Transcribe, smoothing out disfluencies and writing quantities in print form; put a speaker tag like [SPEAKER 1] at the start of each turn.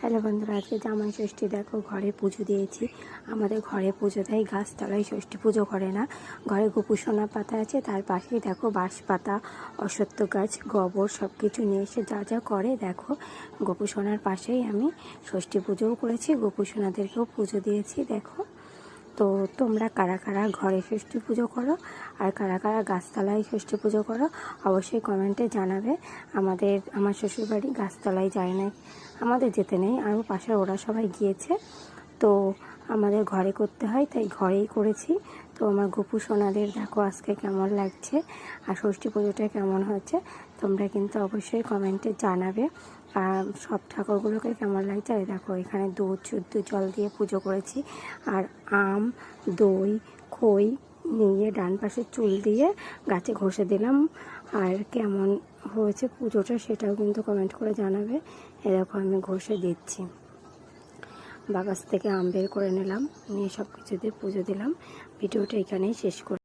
[SPEAKER 1] Hello বন্ধুরা, আজকে জামাই ষষ্ঠী। দেখো ঘরে পুজো দিয়েছি। আমাদের ঘরে পুজো দেয়, গাছতলায় ষষ্ঠী পুজো করে না। ঘরে গোপুসোনা পাতা আছে, তার পাশেই দেখো বাঁশ পাতা, অশ্বত্থ গাছ, গোবর সব কিছু নিয়ে এসে যা যা করে দেখো। গোপুসোনার পাশেই আমি ষষ্ঠী পুজোও করেছি, গোপুসোনাদেরকেও পুজো দিয়েছি। দেখো তো তোমরা কারা কারা ঘরে ষষ্ঠী পুজো করো আর কারা কারা গাছতলায় ষষ্ঠী পুজো করো অবশ্যই কমেন্টে জানাবে। আমার শ্বশুরবাড়ি গাছতলায় যায় না, আমাদের যেতে নেই, আরও পাশে ওরা সবাই গিয়েছে, তো আমাদের ঘরে করতে হয়, তাই ঘরেই করেছি। তো আমার গোপু সোনাদের দেখো আজকে কেমন লাগছে আর ষষ্ঠী পুজোটা কেমন হচ্ছে তোমরা কিন্তু অবশ্যই কমেন্টে জানাবে। আর সব ঠাকুরগুলোকে কেমন লাগছে। আর দেখো এখানে দুধ শুদ্ধ জল দিয়ে পুজো করেছি, আর আম, দই, খই নিয়ে ডান পাশে চুল দিয়ে গাছে ঘষে দিলাম। আর কেমন হয়েছে পুজোটা সেটাও কিন্তু কমেন্ট করে জানাবে। এরকম আমি ঘষে দিচ্ছি, বাগাস থেকে আম বের করে নিলাম, নিয়ে সব কিছু দিয়ে পুজো দিলাম। ভিডিওটা এখানেই শেষ করি।